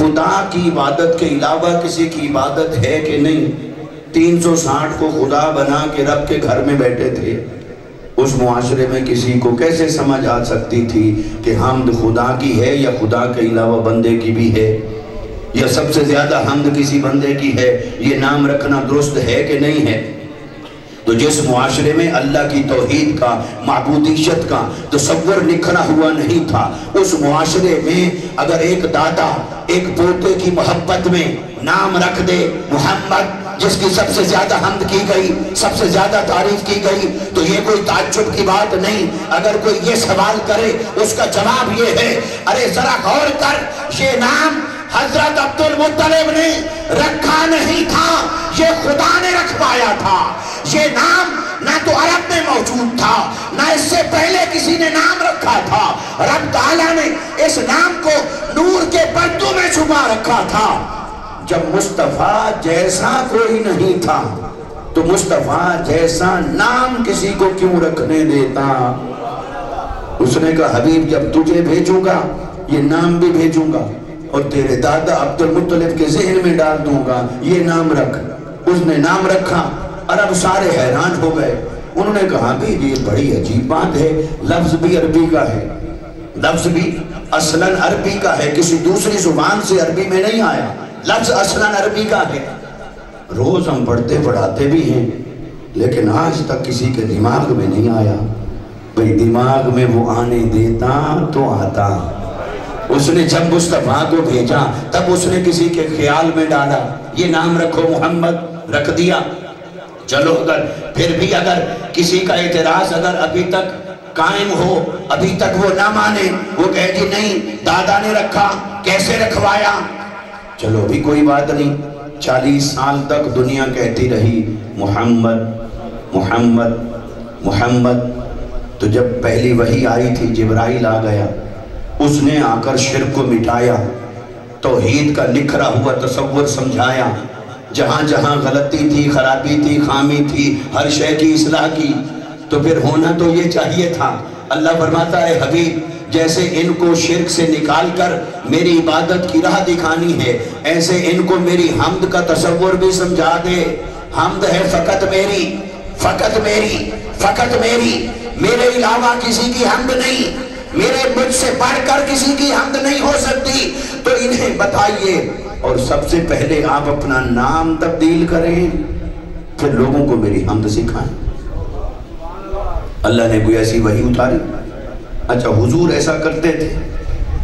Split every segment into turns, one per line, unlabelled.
خدا کی عبادت کے علاوہ کسی کی عبادت ہے کہ نہیں؟ 360 کو خدا بنا کے رب کے گھر میں بیٹھے تھے، اس معاشرے میں کسی کو کیسے سمجھ آ سکتی تھی کہ حمد خدا کی ہے یا خدا کے علاوہ بندے کی بھی ہے، یا سب سے زیادہ حمد کسی بندے کی ہے؟ یہ نام رکھنا درست ہے کہ نہیں ہے؟ تو جس معاشرے میں اللہ کی توحید کا، معبودیت کا تصور نکھرا ہوا نہیں تھا، اس معاشرے میں اگر ایک دادا ایک پوتے کی محبت میں نام رکھ دے محمد، جس کی سب سے زیادہ حمد کی گئی، سب سے زیادہ تعریف کی گئی، تو یہ کوئی تعجب کی بات نہیں۔ اگر کوئی یہ سوال کرے، اس کا جواب یہ ہے، ارے ذرا غور کر، یہ نام حضرت عبد المطلب نے رکھا نہیں تھا، یہ خدا نے رکھوایا تھا۔ یہ نام نہ تو عرب میں موجود تھا، نہ اس سے پہلے کسی نے نام رکھا تھا، رب تعالیٰ نے اس نام کو نور کے پردوں میں چھپا رکھا تھا۔ جب مصطفیٰ جیسا کوئی نہیں تھا تو مصطفیٰ جیسا نام کسی کو کیوں رکھنے دیتا؟ اس نے کہا حبیب جب تجھے بھیجوں گا یہ نام بھی بھیجوں گا، اور تیرے دادا عبد المطلب کے ذہن میں ڈال دوں گا، یہ نام رکھ۔ اس نے نام رکھا، عرب سارے حیران ہو گئے۔ انہوں نے کہا بھی یہ بڑی عجیب بات ہے، لفظ بھی عربی کا ہے، لفظ بھی اصلاً عربی کا ہے، کسی دوسری زبان سے عربی میں نہیں آیا، لفظ اصلاً عربی کا ہے۔ روز ہم پڑھتے پڑھاتے بھی ہیں، لیکن آج تک کسی کے دماغ میں نہیں آیا۔ بھئی دماغ میں وہ آنے دیتا تو آتا۔ اس نے جب مصطفیٰ کو بھیجا تب اس نے کسی کے خیال میں ڈالا یہ نام رکھو محمد، رکھ دیا۔ چلو پھر بھی اگر کسی کا اعتراض اگر ابھی تک قائم ہو، ابھی تک وہ نہ مانے، وہ کہے جی نہیں دادا نے رکھا، کیسے رکھوایا؟ چلو بھی کوئی بات نہیں، 40 سال تک دنیا کہتی رہی محمد محمد محمد۔ تو جب پہلی وحی آئی تھی، جبرائیل آ گیا، اس نے آ کر شرک کو مٹایا، توحید کا نکھرا ہوا تصور سمجھایا، جہاں جہاں غلطی تھی، خرابی تھی، خامی تھی، ہر شے کی اصلاح کی۔ تو پھر ہونا تو یہ چاہیے تھا۔ اللہ فرماتا ہے حبیب جیسے ان کو شرک سے نکال کر میری عبادت کی راہ دکھانی ہے، ایسے ان کو میری حمد کا تصور بھی سمجھا دے۔ حمد ہے فقط میری، فقط میری، فقط میری، میرے علاوہ کسی کی حمد نہیں، میرے مجھ سے بڑھ کر کسی کی حمد نہیں ہو سکتی۔ تو انہیں بتائیے، اور سب سے پہلے آپ اپنا نام تبدیل کریں، پھر لوگوں کو میری حمد سکھائیں۔ اللہ نے کوئی ایسی وحی اتاری؟ اچھا حضور ایسا کرتے تھے؟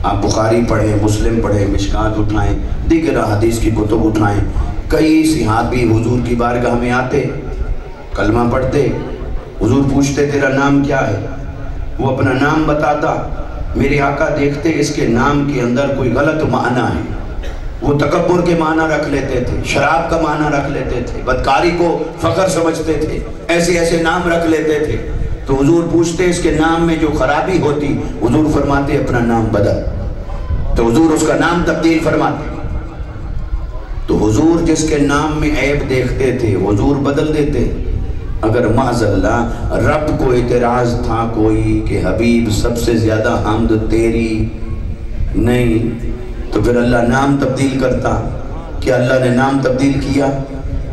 آپ بخاری پڑھیں، مسلم پڑھیں، مشکات اٹھائیں، دیگر حدیث کی کتب اٹھائیں، کئی صحابی حضور کی بارگاہ میں آتے، کلمہ پڑھتے، حضور پوچھتے تیرا نام کیا ہے؟ وہ اپنا نام بتاتا، میرے آقا دیکھتے اس کے نام کے اندر کوئی غلط معنی ہے، وہ تکبر کے معنی رکھ لیتے تھے، شراب کا معنی رکھ لیتے تھے، بدکاری کو فخر سمجھتے تھے، ایسے ایسے نام رکھ لیتے تھے۔ تو حضور پوچھتے اس کے نام میں جو خرابی ہوتی، حضور فرماتے اپنا نام بدل، تو حضور اس کا نام تبدیل فرماتے۔ تو حضور جس کے نام میں عیب دیکھتے تھے حضور بدل دیتے۔ اگر معاذ اللہ رب کو اعتراض تھا کوئی کہ حبیب سب سے زیادہ حمد تیری نہیں، تو پھر اللہ نام تبدیل کرتا؟ کہ اللہ نے نام تبدیل کیا؟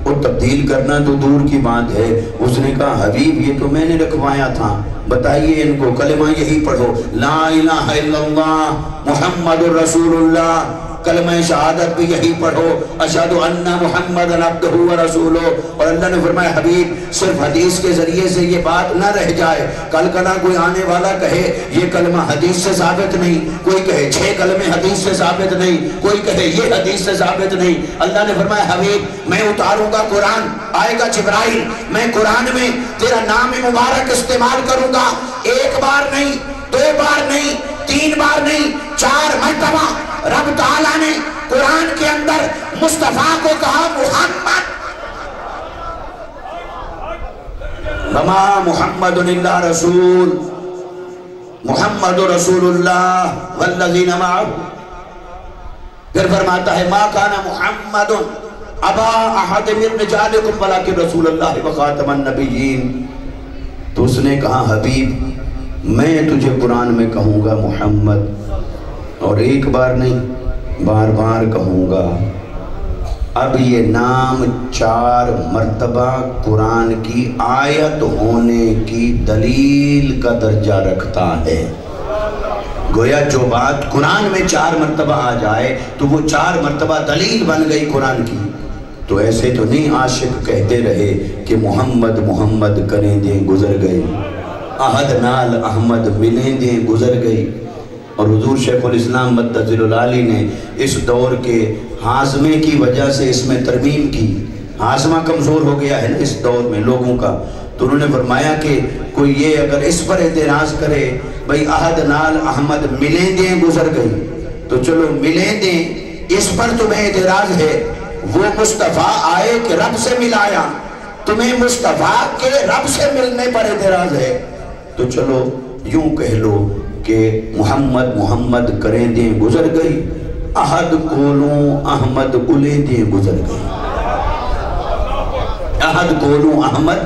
اور تبدیل کرنا تو دور کی بات ہے، اس نے کہا حبیب یہ تو میں نے رکھوایا تھا، بتائیے ان کو کلمہ یہی پڑھو، لا الہ الا اللہ محمد الرسول اللہ، کلمہ شہادت بھی یہی پڑھو، اشہد ان محمد عبدہ و رسولہ۔ اور اللہ نے فرمایا حبیب صرف حدیث کے ذریعے سے یہ بات نہ رہ جائے، کل کنا کوئی آنے والا کہے یہ کلمہ حدیث سے ثابت نہیں، کوئی کہے 6 کلمے حدیث سے ثابت نہیں، کوئی کہے یہ حدیث سے ثابت نہیں۔ اللہ نے فرمایا حبیب میں اتاروں گا قرآن، آئے گا جبرائیل، میں قرآن میں تیرا نام مبارک استعمال کروں گا، 1 بار نہیں، 2 بار نہیں، 3 بار نہیں، 4 مرتبہ رب تعالیٰ نے قرآن کے اندر مصطفیٰ کو کہا محمد، وما محمد الا رسول، محمد رسول اللہ والذین معہ۔ پھر فرماتا ہے ما کان محمد ابا احد من رجالکم ولکن رسول اللہ وخاتم النبیین۔ تو اس نے کہا حبیب میں تجھے قرآن میں کہوں گا محمد، اور 1 بار نہیں، بار بار کہوں گا، اب یہ نام 4 مرتبہ قرآن کی آیت ہونے کی دلیل کا درجہ رکھتا ہے۔ گویا جو بات قرآن میں 4 مرتبہ آ جائے تو وہ 4 مرتبہ دلیل بن گئی قرآن کی۔ تو ایسے تو نہیں عاشق کہتے رہے کہ محمد محمد کریں دیں گزر گئی، احد نال احمد ملیں دیں گزر گئی۔ اور حضور شیخ الاسلام مدثر العالی نے اس دور کے ہاضمے کی وجہ سے اس میں ترمیم کی۔ ہاضمہ کمزور ہو گیا ہے نا اس دور میں لوگوں کا، تو انہوں نے فرمایا کہ کوئی یہ اگر اس پر اعتراض کرے بھئی احد نال احمد ملیں دیں گزر گئی، تو چلو ملیں دیں، اس پر تمہیں اعتراض ہے، وہ مصطفیٰ آئے کہ رب سے ملایا، تمہیں مصطفیٰ کے رب سے ملنے پر اعتراض ہے، تو چلو یوں کہہ لو کہ محمد محمد کریں دیں گزر گئی، احد کولوں احمد اولیں دیں گزر گئی، احد کولوں احمد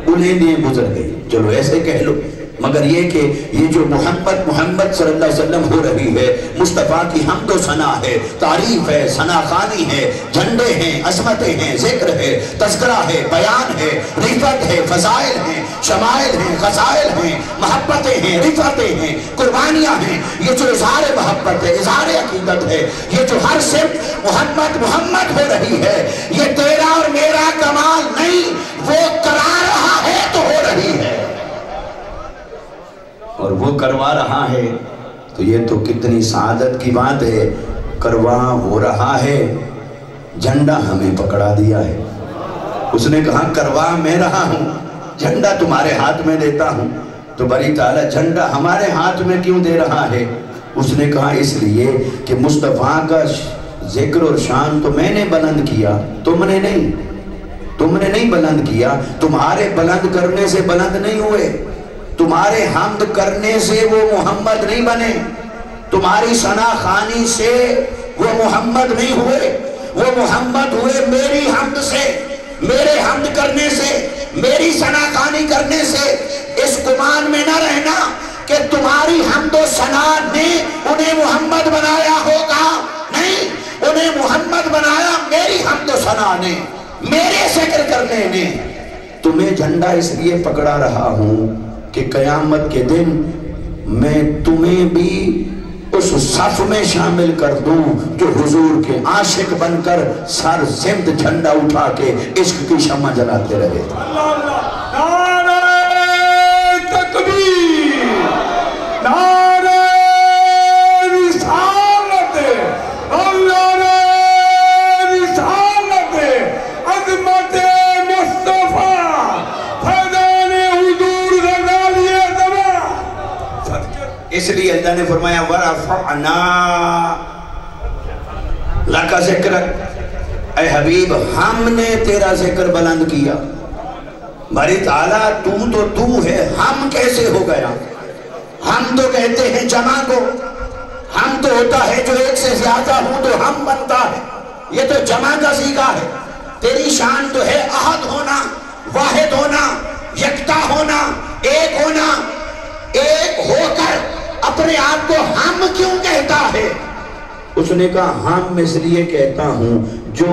اولیں دیں گزر گئی، چلو ایسے کہہ لو۔ مگر یہ کہ یہ جو محمد محمد صلی اللہ علیہ وسلم ہو رہی ہے، مصطفیٰ کی حمد و ثنا ہے، تعریف ہے، ثنا خوانی ہے، جھنڈے ہیں، عظمتیں ہیں، ذکر ہے، تذکرہ ہے، بیان ہے، رفعت ہے، فضائل ہیں، شمائل ہیں، خصائل ہیں، محبتیں ہیں، رفعتیں ہیں، قربانیاں ہیں۔ یہ جو اظہار محبت ہے، اظہار عقیدت ہے، یہ جو ہر صفت محمد محمد ہو رہی ہے، یہ تیرا اور میرا کمال نہیں، وہ کرا رہا ہے تو ہو رہی ہے، اور وہ کروا رہا ہے تو یہ تو کتنی سعادت کی بات ہے۔ کروا ہو رہا ہے، جھنڈا ہمیں پکڑا دیا ہے۔ اس نے کہا کروا میں رہا ہوں، جھنڈا تمہارے ہاتھ میں دیتا ہوں، تو باری تعالیٰ جھنڈا ہمارے ہاتھ میں کیوں دے رہا ہے؟ اس نے کہا اس لیے کہ مصطفیٰ کا ذکر اور شان تو میں نے بلند کیا، تم نے نہیں بلند کیا، تمہارے بلند کرنے سے بلند نہیں ہوئے، تمہارے حمد کرنے سے وہ محمد نہیں بنے، تمہاری ثنا خوانی سے وہ محمد نہیں ہوئے، وہ محمد ہوئے میری حمد سے، میرے حمد کرنے سے، میری ثنا خوانی کرنے سے۔ اس گمان میں نہ رہنا کہ تمہاری حمد و ثنا نے انہیں محمد بنایا ہوگا، نہیں، انہیں محمد بنایا میری حمد و ثنا نے، میرے ذکر کرنے نے۔ تمہیں جھنڈا اس لیے پکڑا رہا ہوں کہ قیامت کے دن میں تمہیں بھی اس صف میں شامل کر دوں جو حضور کے عاشق بن کر سر سمت جھنڈا اٹھا کے عشق کی شمع جلاتے رہے۔
نعرہ تکبیر، نعرہ رسالت، نعرہ رسالت، عظمت مصطفیٰ،
اس لیے اللہ نے فرمایا وَرَفَعْنَا لَكَ ذِكْرَكَ، اے حبیب ہم نے تیرا ذکر بلند کیا۔ باری تعالیٰ تو ہے، ہم کیسے ہو گیا؟ ہم تو کہتے ہیں جمع کو، ہم تو ہوتا ہے جو ایک سے زیادہ ہوں تو ہم بنتا ہے، یہ تو جمع کا صیغہ ہے۔ تیری شان تو ہے احد ہونا، واحد ہونا، یکتا ہونا، ایک ہونا، ایک ہو کر اپنے آپ کو ہم کیوں کہتا ہے؟ اس نے کہا ہم اس لیے کہتا ہوں جو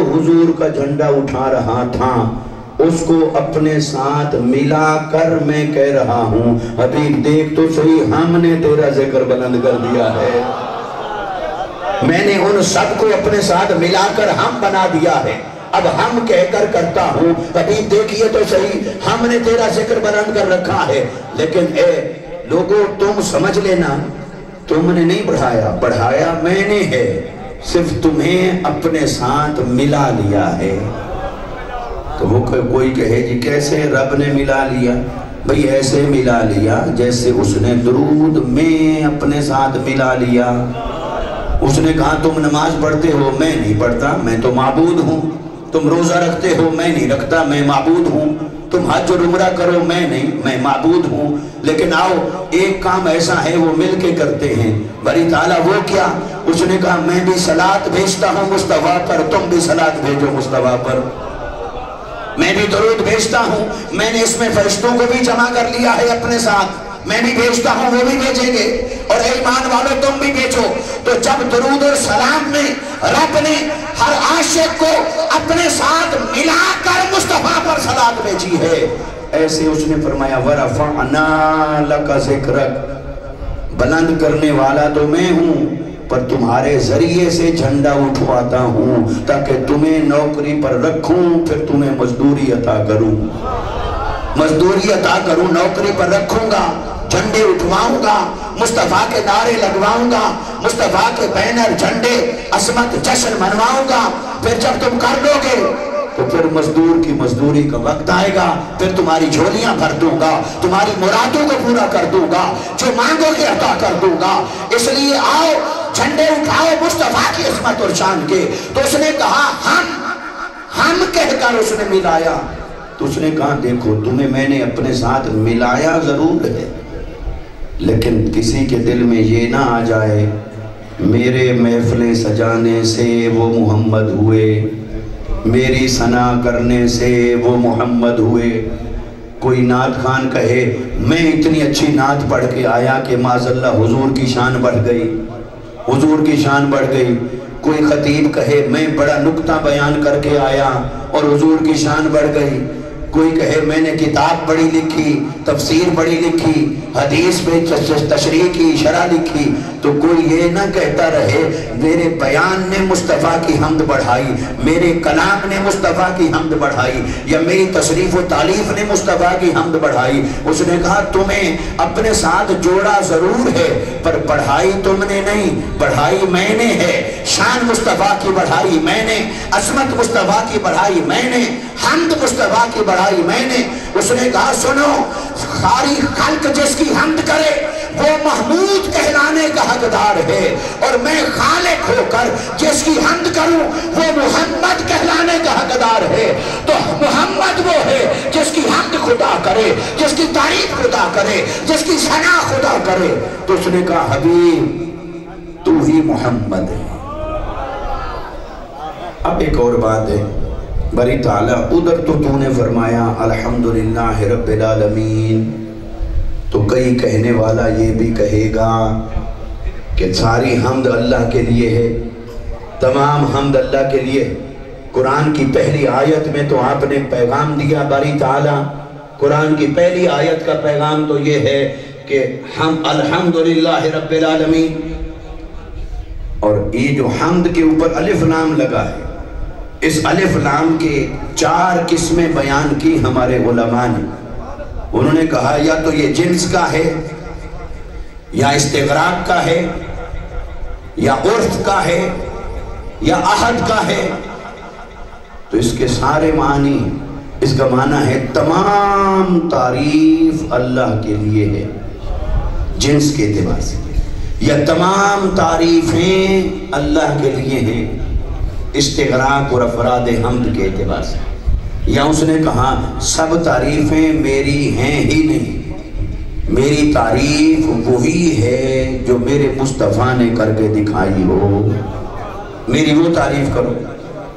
حضور کا جھنڈا اٹھا رہا تھا اس کو اپنے ساتھ ملا کر میں کہہ رہا ہوں حبیب دیکھ تو صحیح، ہم نے تیرا ذکر بلند کر دیا ہے، میں نے ان سب کو اپنے ساتھ ملا کر ہم بنا دیا ہے، اب ہم کہہ کر کرتا ہوں حبیب دیکھئے تو صحیح، ہم نے تیرا ذکر بلند کر رکھا ہے۔ لیکن اے لوگوں تم سمجھ لینا، تم نے نہیں بڑھایا میں نے ہے، صرف تمہیں اپنے ساتھ ملا لیا ہے۔ تو وہ کوئی کہے جی کیسے رب نے ملا لیا؟ بھئی ایسے ملا لیا جیسے اس نے درود میں اپنے ساتھ ملا لیا۔ اس نے کہا تم نماز پڑھتے ہو، میں نہیں پڑھتا، میں تو معبود ہوں، تم روزہ رکھتے ہو، میں نہیں رکھتا، میں معبود ہوں، تم حج اور عمرہ کرو، میں نہیں، میں معبود ہوں، لیکن آؤ ایک کام ایسا ہے وہ مل کے کرتے ہیں۔ باری تعالیٰ وہ کیا؟ اس نے کہا میں بھی صلاۃ بھیجتا ہوں مصطفیٰ پر، تم بھی صلاۃ بھیجو مصطفیٰ پر، میں بھی درود بھیجتا ہوں، میں نے اس میں فرشتوں کو بھی جمع کر لیا ہے اپنے ساتھ، میں بھی بھیجتا ہوں، وہ بھی بھیجیں گے، اور اے ایمان والو تم بھی بھیجو۔ تو جب درود اور سلام میں رب نے ہر عاشق کو اپنے ساتھ ملا کر مصطفیٰ پر صلوات بھیجی ہے، ایسے اس نے فرمایا وَرَفَعْنَا لَكَ ذِكْرَكَ، بلند کرنے والا تو میں ہوں، پر تمہارے ذریعے سے جھنڈا اٹھواتا ہوں تاکہ تمہیں نوکری پر رکھوں، پھر تمہیں مزدوری عطا کروں، مزدوری عطا کروں، نوکری پر رکھوں گا، جھنڈے اٹھواؤں گا، مصطفیٰ کے نعرے لگواؤں گا، مصطفیٰ کے بینر جھنڈے عظمت جشن منواؤں گا، پھر جب تم کر لو گے تو پھر مزدور کی مزدوری کا وقت آئے گا، پھر تمہاری جھولیاں بھر دوں گا، تمہاری مرادوں کو پورا کر دوں گا، جو مانگو گے عطا کر دوں گا۔ اس لیے آؤ جھنڈے اٹھاؤ مصطفیٰ کی عظمت اور شان کے۔ تو اس نے کہا ہم کہہ کر اس نے ملایا، تو اس نے کہا دیکھو تمہیں میں نے اپنے ساتھ ملایا ضرور ہے، لیکن کسی کے دل میں یہ نہ آ جائے میرے محفلیں سجانے سے وہ محمد ہوئے، میری ثنا کرنے سے وہ محمد ہوئے۔ کوئی نعت خان کہے میں اتنی اچھی نعت پڑھ کے آیا کہ معاذاللہ حضور کی شان بڑھ گئی، حضور کی شان بڑھ گئی۔ کوئی خطیب کہے میں بڑا نکتہ بیان کر کے آیا اور حضور کی شان بڑھ گئی۔ کوئی کہے میں نے کتاب بڑی لکھی، تفسیر بڑی لکھی، حدیث میں تشریح کی، شرح لکھی، تو کوئی یہ نہ کہتا رہے میرے بیان نے مصطفیٰ کی حمد بڑھائی، میرے کلام نے مصطفیٰ کی حمد بڑھائی، یا میری تصریف و تعلیف نے مصطفیٰ کی حمد بڑھائی۔ اس نے کہا تمہیں اپنے ساتھ جوڑا ضرور ہے، پر بڑھائی تم نے نہیں، بڑھائی میں نے ہے۔ شان مصطفیٰ کی بڑھائی میں نے، عظمت مصطفیٰ کی بڑھائی میں نے، حمد مصطفیٰ کی بڑھائی میں نے۔ اس نے کہا سنو، ساری خلق جس کی حمد کرے وہ محمود کہلانے کا حقدار ہے، اور میں خالق ہو کر جس کی حمد کروں وہ محمد کہلانے کا حقدار ہے۔ تو محمد وہ ہے جس کی حمد خدا کرے، جس کی تعریف خدا کرے، جس کی ثنا خدا کرے۔ تو اس نے کہا حبیب تو ہی محمد ہے۔ اب ایک اور بات ہے بری تعالیٰ، ادھر تو نے فرمایا الحمدللہ رب العالمین، تو کئی کہنے والا یہ بھی کہے گا کہ ساری حمد اللہ کے لیے ہے، تمام حمد اللہ کے لیے۔ قرآن کی پہلی آیت میں تو آپ نے پیغام دیا باری تعالیٰ، قرآن کی پہلی آیت کا پیغام تو یہ ہے کہ ہم الحمدللہ رب العالمین، اور یہ جو حمد کے اوپر الف لام لگا ہے، اس الف لام کے 4 قسمیں بیان کی ہمارے علماء نے۔ انہوں نے کہا یا تو یہ جنس کا ہے، یا استغراق کا ہے، یا عرف کا ہے، یا عہد کا ہے۔ تو اس کے سارے معنی، اس کا معنی ہے تمام تعریف اللہ کے لیے ہے جنس کے اعتبار سے، یا تمام تعریفیں اللہ کے لیے ہیں استغراق اور افراد حمد کے اعتبار سے۔ یا اس نے کہا سب تعریفیں میری ہیں ہی نہیں، میری تعریف وہی ہے جو میرے مصطفیٰ نے کر کے دکھائی ہو، میری وہ تعریف کرو،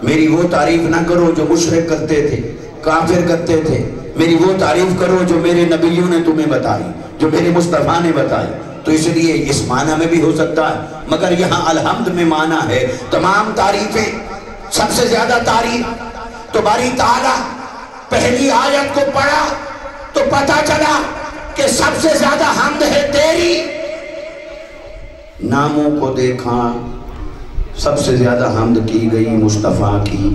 میری وہ تعریف نہ کرو جو مشرک کرتے تھے، کافر کرتے تھے، میری وہ تعریف کرو جو میرے نبیوں نے تمہیں بتائی، جو میرے مصطفیٰ نے بتائی۔ تو اس لیے اس معنی میں بھی ہو سکتا ہے، مگر یہاں الحمد میں معنی ہے تمام تعریفیں، سب سے زیادہ تعریف۔ تو باری تعالیٰ پہلی آیت کو پڑھا تو پتہ چلا کہ سب سے زیادہ حمد ہے تیری۔ ناموں کو دیکھا، سب سے زیادہ حمد کی گئی مصطفیٰ کی۔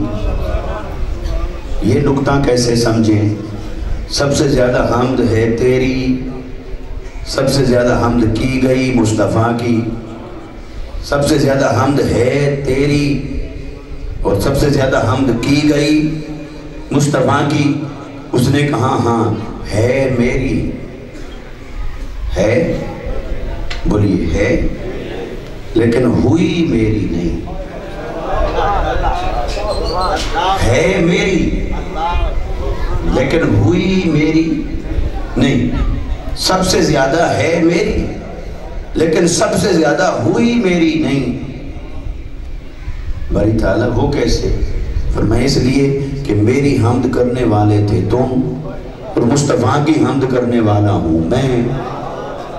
یہ نکتہ کیسے سمجھیں؟ سب سے زیادہ حمد ہے تیری، سب سے زیادہ حمد کی گئی مصطفیٰ کی، سب سے زیادہ حمد ہے تیری، اور سب سے زیادہ حمد کی گئی مصطفیٰ کی۔ اس نے کہا ہاں ہے میری، ہے، بولیے ہے، لیکن ہوئی میری نہیں، ہے میری لیکن ہوئی میری نہیں۔ سب سے زیادہ ہے میری لیکن سب سے زیادہ ہوئی میری نہیں۔ باری تعالیٰ وہ کیسے؟ فرمایا اس لیے کہ میری حمد کرنے والے تھے تم، اور مصطفیٰ کی حمد کرنے والا ہوں میں۔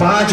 5